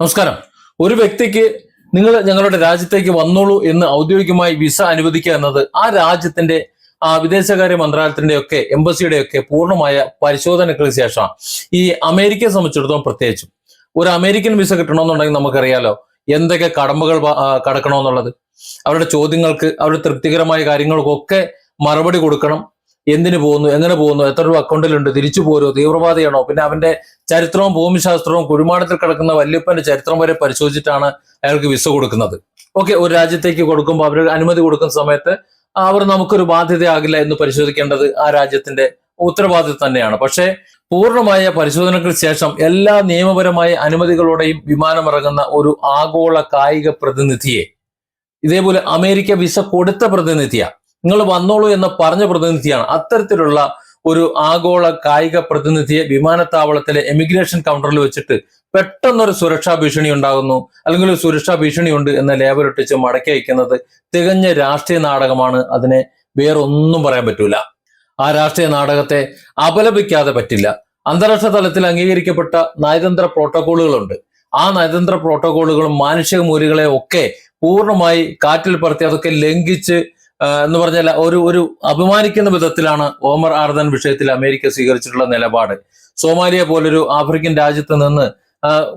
നമസ്കാരം. ഒരു വ്യക്തിക്ക് നിങ്ങൾ ഞങ്ങളുടെ രാജ്യത്തേക്ക് വന്നോളൂ എന്ന് ഔദ്യോഗികമായി വിസ അനുവദിക്കുക എന്നത് ആ രാജ്യത്തിന്റെ വിദേശകാര്യ മന്ത്രാലയത്തിന്റെ ഒക്കെ എംബസിയുടെ ഒക്കെ പൂർണ്ണമായ പരിശോധനകൾക്ക് ശേഷം ഈ അമേരിക്കയെ സംബന്ധിച്ചിടത്തോളം പ്രത്യേകിച്ചും ഒരു അമേരിക്കൻ വിസ കിട്ടണമെന്നുണ്ടെങ്കിൽ നമുക്കറിയാലോ എന്തൊക്കെ കടമ്പകൾ കടക്കണമെന്നുള്ളത്. അവരുടെ ചോദ്യങ്ങൾക്ക് അവരുടെ തൃപ്തികരമായ കാര്യങ്ങൾക്കൊക്കെ മറുപടി കൊടുക്കണം. എന്തിനു പോകുന്നു, എങ്ങനെ പോകുന്നു, എത്ര രൂപ അക്കൗണ്ടിലുണ്ട്, തിരിച്ചു പോരോ, തീവ്രവാദിയാണോ, പിന്നെ അവന്റെ ചരിത്രവും ഭൂമിശാസ്ത്രവും കുഴിമാടത്തിൽ കിടക്കുന്ന വല്യപ്പന്റെ ചരിത്രം വരെ പരിശോധിച്ചിട്ടാണ് അയാൾക്ക് വിസ കൊടുക്കുന്നത്. ഓക്കെ, ഒരു രാജ്യത്തേക്ക് കൊടുക്കുമ്പോൾ അവർ അനുമതി കൊടുക്കുന്ന സമയത്ത് അവർ നമുക്കൊരു ബാധ്യതയാകില്ല എന്ന് പരിശോധിക്കേണ്ടത് ആ രാജ്യത്തിന്റെ ഉത്തരവാദിത്വം തന്നെയാണ്. പക്ഷേ പൂർണ്ണമായ പരിശോധനകൾക്ക് ശേഷം എല്ലാ നിയമപരമായ അനുമതികളോടെയും വിമാനമിറങ്ങുന്ന ഒരു ആഗോള കായിക പ്രതിനിധിയെ, ഇതേപോലെ അമേരിക്ക വിസ കൊടുത്ത പ്രതിനിധിയാ, നിങ്ങൾ വന്നോളൂ എന്ന് പറഞ്ഞ പ്രതിനിധിയാണ്, അത്തരത്തിലുള്ള ഒരു ആഗോള കായിക പ്രതിനിധിയെ വിമാനത്താവളത്തിലെ എമിഗ്രേഷൻ കൗണ്ടറിൽ വെച്ചിട്ട് പെട്ടെന്നൊരു സുരക്ഷാ ഭീഷണി ഉണ്ടാകുന്നു, അല്ലെങ്കിൽ ഒരു സുരക്ഷാ ഭീഷണിയുണ്ട് എന്ന ലേബലൊട്ടിച്ച് മടക്കി അയക്കുന്നത് തികഞ്ഞ രാഷ്ട്രീയ നാടകമാണ്. അതിനെ വേറൊന്നും പറയാൻ പറ്റൂല. ആ രാഷ്ട്രീയ നാടകത്തെ അപലപിക്കാതെ പറ്റില്ല. അന്താരാഷ്ട്ര തലത്തിൽ അംഗീകരിക്കപ്പെട്ട നയതന്ത്ര പ്രോട്ടോകോളുകളുണ്ട്. ആ നയതന്ത്ര പ്രോട്ടോകോളുകളും മാനുഷിക മൂല്യങ്ങളെ ഒക്കെ പൂർണ്ണമായി കാറ്റിൽ പറത്തി അതൊക്കെ ലംഘിച്ച് എന്ന് പറഞ്ഞാൽ ഒരു അപമാനിക്കുന്ന വിധത്തിലാണ് ഓമർ ആർദൻ വിഷയത്തിൽ അമേരിക്ക സ്വീകരിച്ചിട്ടുള്ള നിലപാട്. സോമാലിയ പോലൊരു ആഫ്രിക്കൻ രാജ്യത്ത് നിന്ന്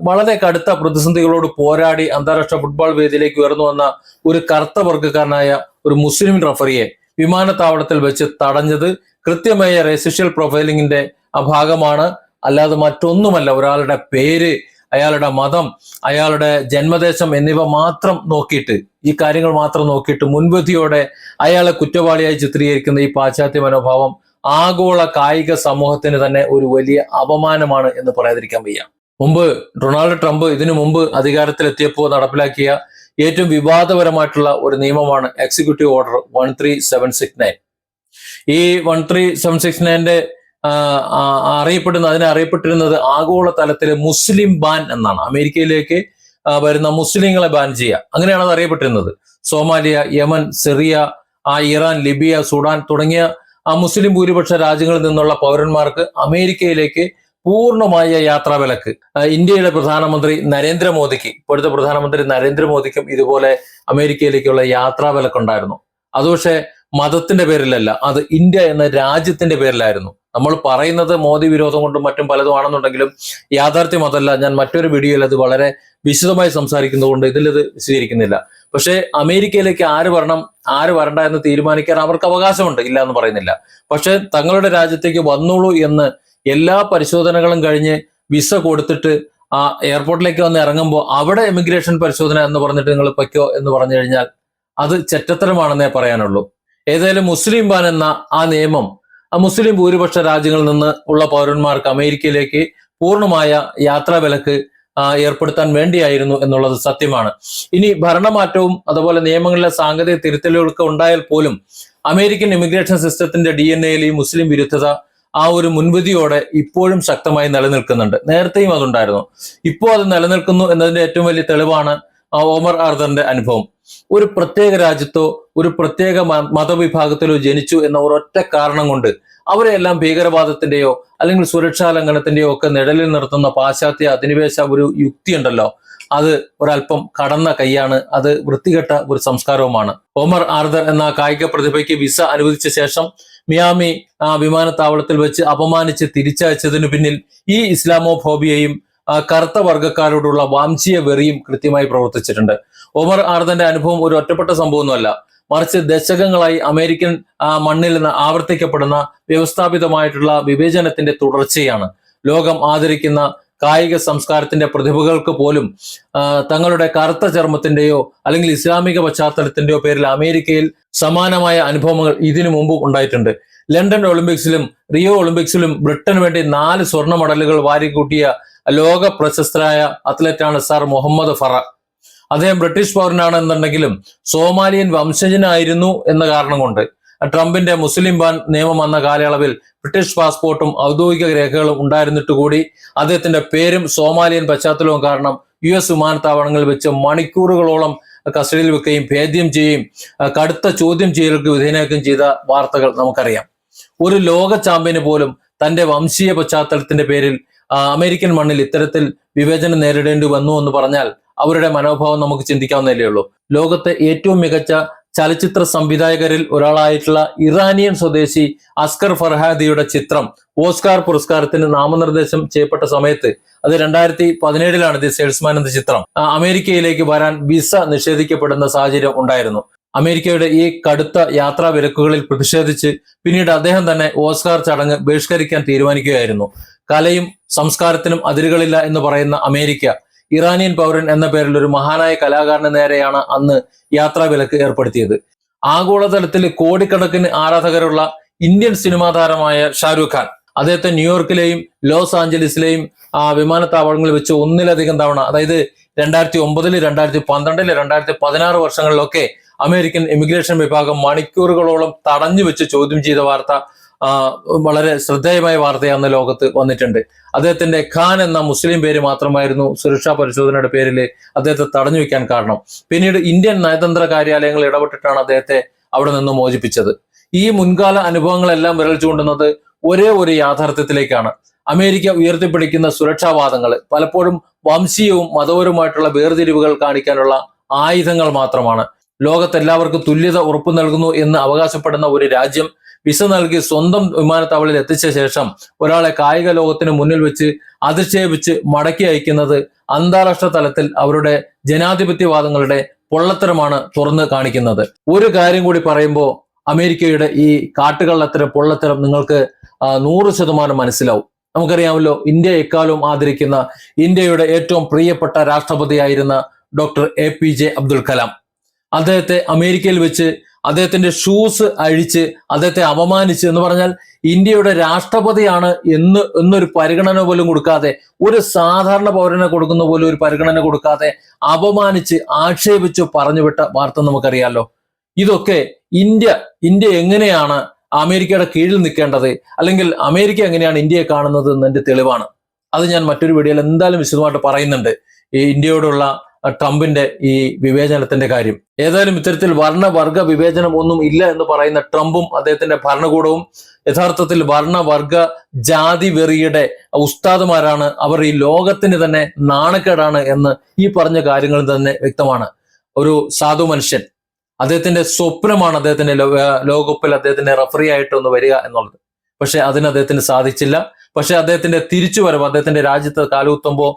വളരെ കടുത്ത പ്രതിസന്ധികളോട് പോരാടി അന്താരാഷ്ട്ര ഫുട്ബോൾ വേദിയിലേക്ക് ഉയർന്നു വന്ന ഒരു കറുത്ത വർഗ്ഗക്കാരനായ ഒരു മുസ്ലിം റഫറിയെ വിമാനത്താവളത്തിൽ വെച്ച് തടഞ്ഞത് കൃത്യമായ റേസിഷ്യൽ പ്രൊഫൈലിംഗിന്റെ ഭാഗമാണ്, അല്ലാതെ മറ്റൊന്നുമല്ല. ഒരാളുടെ പേര്, അയാളുടെ മതം, അയാളുടെ ജന്മദേശം എന്നിവ മാത്രം നോക്കിയിട്ട്, ഈ കാര്യങ്ങൾ മാത്രം നോക്കിയിട്ട് മുൻവിധിയോടെ അയാളെ കുറ്റവാളിയായി ചിത്രീകരിക്കുന്ന ഈ പാശ്ചാത്യ മനോഭാവം ആഗോള കായിക സമൂഹത്തിന് തന്നെ ഒരു വലിയ അപമാനമാണ് എന്ന് പറയാതിരിക്കാൻ വയ്യ. മുമ്പ് ഡൊണാൾഡ് ട്രംപ് ഇതിനു മുമ്പ് അധികാരത്തിലെത്തിയപ്പോൾ നടപ്പിലാക്കിയ ഏറ്റവും വിവാദപരമായിട്ടുള്ള ഒരു നിയമമാണ് എക്സിക്യൂട്ടീവ് ഓർഡർ 13769. ഈ 13769ന്റെ അതിനെ അറിയപ്പെട്ടിരുന്നത് ആഗോള തലത്തിലെ മുസ്ലിം ബാൻ എന്നാണ്. അമേരിക്കയിലേക്ക് വരുന്ന മുസ്ലിങ്ങളെ ബാൻ ചെയ്യുക, അങ്ങനെയാണ് അത് അറിയപ്പെട്ടിരുന്നത്. Somalia, Yemen, Syria, Iran, Libya, Sudan തുടങ്ങിയ മുസ്ലിം ഭൂരിപക്ഷ രാജ്യങ്ങളിൽ നിന്നുള്ള പൗരന്മാർക്ക് അമേരിക്കയിലേക്ക് പൂർണ്ണമായ യാത്രാ വിലക്ക്. ഇന്ത്യയുടെ പ്രധാനമന്ത്രി നരേന്ദ്രമോദിക്ക്, ഇപ്പോഴത്തെ പ്രധാനമന്ത്രി നരേന്ദ്രമോദിക്കും ഇതുപോലെ അമേരിക്കയിലേക്കുള്ള യാത്രാ വിലക്കുണ്ടായിരുന്നു. അത് പക്ഷേ മതത്തിന്റെ പേരിലല്ല, അത് ഇന്ത്യ എന്ന രാജ്യത്തിന്റെ പേരിലായിരുന്നു. നമ്മൾ പറയുന്നത് മോദി വിരോധം കൊണ്ടും മറ്റും പലതും ആണെന്നുണ്ടെങ്കിലും യാഥാർത്ഥ്യം അതല്ല. ഞാൻ മറ്റൊരു വീഡിയോയിൽ അത് വളരെ വിശദമായി സംസാരിക്കുന്നതുകൊണ്ട് ഇതിലിത് വിശദീകരിക്കുന്നില്ല. പക്ഷേ അമേരിക്കയിലേക്ക് ആര് വരണം ആര് വരണ്ട എന്ന് തീരുമാനിക്കാൻ അവർക്ക് അവകാശമുണ്ട്, ഇല്ല എന്ന് പറയുന്നില്ല. പക്ഷെ തങ്ങളുടെ രാജ്യത്തേക്ക് വന്നോളൂ എന്ന് എല്ലാ പരിശോധനകളും കഴിഞ്ഞ് വിസ കൊടുത്തിട്ട് ആ എയർപോർട്ടിലേക്ക് വന്ന് ഇറങ്ങുമ്പോൾ അവിടെ ഇമിഗ്രേഷൻ പരിശോധന എന്ന് പറഞ്ഞിട്ട് നിങ്ങൾ പൊയ്ക്കോ എന്ന് പറഞ്ഞു കഴിഞ്ഞാൽ അത് ചെറ്റത്തരമാണെന്നേ പറയാനുള്ളൂ. ഏതായാലും മുസ്ലിം ബാൻ എന്ന ആ നിയമം മുസ്ലിം ഭൂരിപക്ഷ രാജ്യങ്ങളിൽ നിന്ന് ഉള്ള പൗരന്മാർക്ക് അമേരിക്കയിലേക്ക് പൂർണ്ണമായ യാത്രാ വിലക്ക് ഏർപ്പെടുത്താൻ വേണ്ടിയായിരുന്നു എന്നുള്ളത് സത്യമാണ്. ഇനി ഭരണമാറ്റവും അതുപോലെ നിയമങ്ങളിലെ സാങ്കേതിക തിരുത്തലുകളൊക്കെ ഉണ്ടായാൽ പോലും അമേരിക്കൻ ഇമിഗ്രേഷൻ സിസ്റ്റത്തിന്റെ DNA ഈ മുസ്ലിം വിരുദ്ധത ആ ഒരു മുൻവിധിയോടെ ഇപ്പോഴും ശക്തമായി നിലനിൽക്കുന്നുണ്ട്. നേരത്തെയും അതുണ്ടായിരുന്നു, ഇപ്പോൾ അത് നിലനിൽക്കുന്നു എന്നതിന്റെ ഏറ്റവും വലിയ തെളിവാണ് ഓമർ ആർദറിന്റെ അനുഭവം. ഒരു പ്രത്യേക രാജ്യത്തോ ഒരു പ്രത്യേക മതവിഭാഗത്തിലോ ജനിച്ചു എന്ന ഒരൊറ്റ കാരണം കൊണ്ട് അവരെല്ലാം ഭീകരവാദത്തിന്റെയോ അല്ലെങ്കിൽ സുരക്ഷാ ലംഘനത്തിന്റെയോ ഒക്കെ നിഴലിൽ നിർത്തുന്ന പാശ്ചാത്യ അധിനിവേശ ഒരു യുക്തിയുണ്ടല്ലോ, അത് ഒരല്പം കടന്ന കൈയാണ്, അത് വൃത്തികെട്ട ഒരു സംസ്കാരവുമാണ്. ഓമർ ആർദർ എന്ന കായിക പ്രതിഭയ്ക്ക് വിസ അനുവദിച്ച ശേഷം മിയാമി വിമാനത്താവളത്തിൽ വെച്ച് അപമാനിച്ച് തിരിച്ചയച്ചതിനു പിന്നിൽ ഈ ഇസ്ലാമോഫോബിയയും കറുത്ത വർഗ്ഗക്കാരോടുള്ള വാംശീയ വെറിയും കൃത്യമായി പ്രവർത്തിച്ചിട്ടുണ്ട്. ഓമർ ആർദന്റെ അനുഭവം ഒരു ഒറ്റപ്പെട്ട സംഭവമൊന്നുമല്ല, മറിച്ച് ദശകങ്ങളായി അമേരിക്കൻ മണ്ണിൽ നിന്ന് ആവർത്തിക്കപ്പെടുന്ന വ്യവസ്ഥാപിതമായിട്ടുള്ള വിവേചനത്തിന്റെ തുടർച്ചയാണ്. ലോകം ആദരിക്കുന്ന കായിക സംസ്കാരത്തിന്റെ പ്രതിഭകൾക്ക് പോലും തങ്ങളുടെ കറുത്ത ചർമ്മത്തിന്റെയോ അല്ലെങ്കിൽ ഇസ്ലാമിക പശ്ചാത്തലത്തിന്റെയോ പേരിൽ അമേരിക്കയിൽ സമാനമായ അനുഭവങ്ങൾ ഇതിനു മുമ്പ് ഉണ്ടായിട്ടുണ്ട്. ലണ്ടൻ ഒളിമ്പിക്സിലും റിയോ ഒളിമ്പിക്സിലും ബ്രിട്ടന് വേണ്ടി 4 സ്വർണ്ണ മെഡലുകൾ വാരിക്കൂട്ടിയ ലോക പ്രശസ്തരായ അത്ലറ്റാണ് സർ മുഹമ്മദ് ഫറ. അദ്ദേഹം ബ്രിട്ടീഷ് പൗരനാണെന്നുണ്ടെങ്കിലും സോമാലിയൻ വംശജനായിരുന്നു എന്ന കാരണം കൊണ്ട് ട്രംപിന്റെ മുസ്ലിം ബാൻ നിയമം വന്ന കാലയളവിൽ ബ്രിട്ടീഷ് പാസ്പോർട്ടും ഔദ്യോഗിക രേഖകളും ഉണ്ടായിരുന്നിട്ട് കൂടി അദ്ദേഹത്തിന്റെ പേരും സോമാലിയൻ പശ്ചാത്തലവും കാരണം US വിമാനത്താവളങ്ങളിൽ വെച്ച് മണിക്കൂറുകളോളം കസ്റ്റഡിയിൽ വെക്കുകയും ഭേദ്യം ചെയ്യുകയും കടുത്ത ചോദ്യം ചെയ്യലുകൾക്ക് വിധേയനാക്കുകയും ചെയ്ത വാർത്തകൾ നമുക്കറിയാം. ഒരു ലോക ചാമ്പ്യന് പോലും തന്റെ വംശീയ പശ്ചാത്തലത്തിന്റെ പേരിൽ അമേരിക്കൻ മണ്ണിൽ ഇത്തരത്തിൽ വിവേചനം നേരിടേണ്ടി വന്നു എന്ന് പറഞ്ഞാൽ അവരുടെ മനോഭാവം നമുക്ക് ചിന്തിക്കാവുന്നതല്ലേ ഉള്ളൂ. ലോകത്തെ ഏറ്റവും മികച്ച ചലച്ചിത്ര സംവിധായകരിൽ ഒരാളായിട്ടുള്ള ഇറാനിയൻ സ്വദേശി അസ്കർ ഫർഹാദിയുടെ ചിത്രം ഓസ്കാർ പുരസ്കാരത്തിന് നാമനിർദ്ദേശം ചെയ്യപ്പെട്ട സമയത്ത്, അത് 2017 ദി സെയിൽസ്മാൻ എന്ന ചിത്രം അമേരിക്കയിലേക്ക് വരാൻ വിസ നിഷേധിക്കപ്പെടുന്ന സാഹചര്യം ഉണ്ടായിരുന്നു. അമേരിക്കയുടെ ഈ കടുത്ത യാത്രാ വിലക്കുകളിൽ പ്രതിഷേധിച്ച് പിന്നീട് അദ്ദേഹം തന്നെ ഓസ്കാർ ചടങ്ങ് ബഹിഷ്കരിക്കാൻ തീരുമാനിക്കുകയായിരുന്നു. കലയും സംസ്കാരത്തിനും അതിരുകളില്ല എന്ന് പറയുന്ന അമേരിക്ക ഇറാനിയൻ പൗരൻ എന്ന പേരിൽ ഒരു മഹാനായ കലാകാരന് നേരെയാണ് അന്ന് യാത്രാ വിലക്ക് ഏർപ്പെടുത്തിയത്. ആഗോളതലത്തിൽ കോടിക്കണക്കിന് ആരാധകരുള്ള ഇന്ത്യൻ സിനിമാ താരമായ ഷാരൂഖ് ഖാൻ അദ്ദേഹത്തെ ന്യൂയോർക്കിലെയും ലോസ് ആഞ്ചലസിലെയും വിമാനത്താവളങ്ങളിൽ വെച്ച് ഒന്നിലധികം തവണ, അതായത് 2009, 2012, 2016 വർഷങ്ങളിലൊക്കെ അമേരിക്കൻ ഇമിഗ്രേഷൻ വിഭാഗം മണിക്കൂറുകളോളം തടഞ്ഞു വെച്ച് ചോദ്യം ചെയ്ത വാർത്ത വളരെ ശ്രദ്ധേയമായ വാർത്തയാണ് ലോകത്ത് വന്നിട്ടുണ്ട്. അദ്ദേഹത്തിന്റെ ഖാൻ എന്ന മുസ്ലിം പേര് മാത്രമായിരുന്നു സുരക്ഷാ പരിശോധനയുടെ പേരിൽ അദ്ദേഹത്തെ തടഞ്ഞു വെക്കാൻ കാരണം. പിന്നീട് ഇന്ത്യൻ നയതന്ത്ര കാര്യാലയങ്ങൾ ഇടപെട്ടിട്ടാണ് അദ്ദേഹത്തെ അവിടെ നിന്ന് മോചിപ്പിച്ചത്. ഈ മുൻകാല അനുഭവങ്ങളെല്ലാം വിരൽ ചൂണ്ടുന്നത് ഒരേ ഒരു യാഥാർത്ഥ്യത്തിലേക്കാണ്. അമേരിക്ക ഉയർത്തിപ്പിടിക്കുന്ന സുരക്ഷാവാദങ്ങൾ പലപ്പോഴും വംശീയവും മതപരവുമായിട്ടുള്ള വേർതിരിവുകൾ കാണിക്കാനുള്ള ആയുധങ്ങൾ മാത്രമാണ്. ലോകത്തെല്ലാവർക്കും തുല്യത ഉറപ്പു നൽകുന്നു എന്ന് അവകാശപ്പെടുന്ന ഒരു രാജ്യം വിസ നൽകി സ്വന്തം വിമാനത്താവളത്തിൽ എത്തിച്ച ശേഷം ഒരാളെ കായിക ലോകത്തിന് മുന്നിൽ വെച്ച് അധിക്ഷേപിച്ച് മടക്കി അയക്കുന്നത് അന്താരാഷ്ട്ര തലത്തിൽ അവരുടെ ജനാധിപത്യവാദങ്ങളുടെ പൊള്ളത്തരമാണ് തുറന്ന് കാണിക്കുന്നത്. ഒരു കാര്യം കൂടി പറയുമ്പോൾ അമേരിക്കയുടെ ഈ കാട്ടുകള്ളത്തരം, പൊള്ളത്തരം നിങ്ങൾക്ക് 100% മനസ്സിലാവും. നമുക്കറിയാമല്ലോ, ഇന്ത്യ എക്കാലവും ആദരിക്കുന്ന ഇന്ത്യയുടെ ഏറ്റവും പ്രിയപ്പെട്ട രാഷ്ട്രപതിയായിരുന്ന ഡോക്ടർ APJ അബ്ദുൽ കലാം, അദ്ദേഹത്തെ അമേരിക്കയിൽ വെച്ച് അദ്ദേഹത്തിന്റെ ഷൂസ് അഴിച്ച് അദ്ദേഹത്തെ അപമാനിച്ച് എന്ന് പറഞ്ഞാൽ ഇന്ത്യയുടെ രാഷ്ട്രപതിയാണ് എന്നൊരു പരിഗണന പോലും കൊടുക്കാതെ, ഒരു സാധാരണ പൗരനെ കൊടുക്കുന്ന പോലും ഒരു പരിഗണന കൊടുക്കാതെ അപമാനിച്ച് ആക്ഷേപിച്ച് പറഞ്ഞുവിട്ട വാർത്ത നമുക്കറിയാലോ. ഇതൊക്കെ ഇന്ത്യ എങ്ങനെയാണ് അമേരിക്കയുടെ കീഴിൽ നിൽക്കേണ്ടത്, അല്ലെങ്കിൽ അമേരിക്ക എങ്ങനെയാണ് ഇന്ത്യയെ കാണുന്നത് എന്നതിന്റെ തെളിവാണ്. അത് ഞാൻ മറ്റൊരു വീഡിയോയിൽ എന്തായാലും വിശദമായിട്ട് പറയുന്നുണ്ട്, ഈ ഇന്ത്യയോടുള്ള ട്രംപിന്റെ ഈ വിവേചനത്തിന്റെ കാര്യം. ഏതായാലും ഇത്തരത്തിൽ വർണ്ണവർഗ വിവേചനം ഒന്നും ഇല്ല എന്ന് പറയുന്ന ട്രംപും അദ്ദേഹത്തിന്റെ ഭരണകൂടവും യഥാർത്ഥത്തിൽ വർണ്ണവർഗ ജാതി വെറിയുടെ ഉസ്താദുമാരാണ്. അവർ ഈ ലോകത്തിന് തന്നെ നാണക്കേടാണ് എന്ന് ഈ പറഞ്ഞ കാര്യങ്ങൾ തന്നെ വ്യക്തമാണ്. ഒരു സാധു മനുഷ്യൻ, അദ്ദേഹത്തിന്റെ സ്വപ്നമാണ് അദ്ദേഹത്തിന്റെ ലോകകപ്പിൽ അദ്ദേഹത്തിന്റെ റഫറി ആയിട്ട് ഒന്ന് വരിക എന്നുള്ളത്. പക്ഷെ അതിന് അദ്ദേഹത്തിന് സാധിച്ചില്ല. പക്ഷെ അദ്ദേഹത്തിന്റെ തിരിച്ചുവരവ്, അദ്ദേഹത്തിന്റെ രാജ്യത്ത് കാലുകുത്തുമ്പോൾ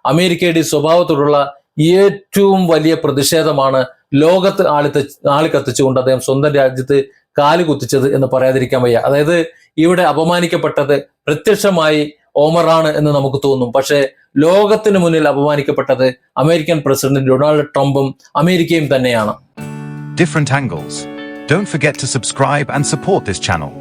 അമേരിക്കയുടെ സ്വഭാവത്തോടുള്ള ഏറ്റവും വലിയ പ്രതിഷേധമാണ് ലോകത്ത് ആളിക്കത്തിച്ചുകൊണ്ട് അദ്ദേഹം സ്വന്തം രാജ്യത്ത് കാല് കുത്തിച്ചത് എന്ന് പറയാതിരിക്കാൻ വയ്യ. അതായത് ഇവിടെ അപമാനിക്കപ്പെട്ടത് പ്രത്യക്ഷമായി ഓമറാണ് എന്ന് നമുക്ക് തോന്നും. പക്ഷെ ലോകത്തിന് മുന്നിൽ അപമാനിക്കപ്പെട്ടത് അമേരിക്കൻ പ്രസിഡന്റ് ഡൊണാൾഡ് ട്രംപും അമേരിക്കയും തന്നെയാണ്. Different angles. Don't forget to subscribe and support this channel.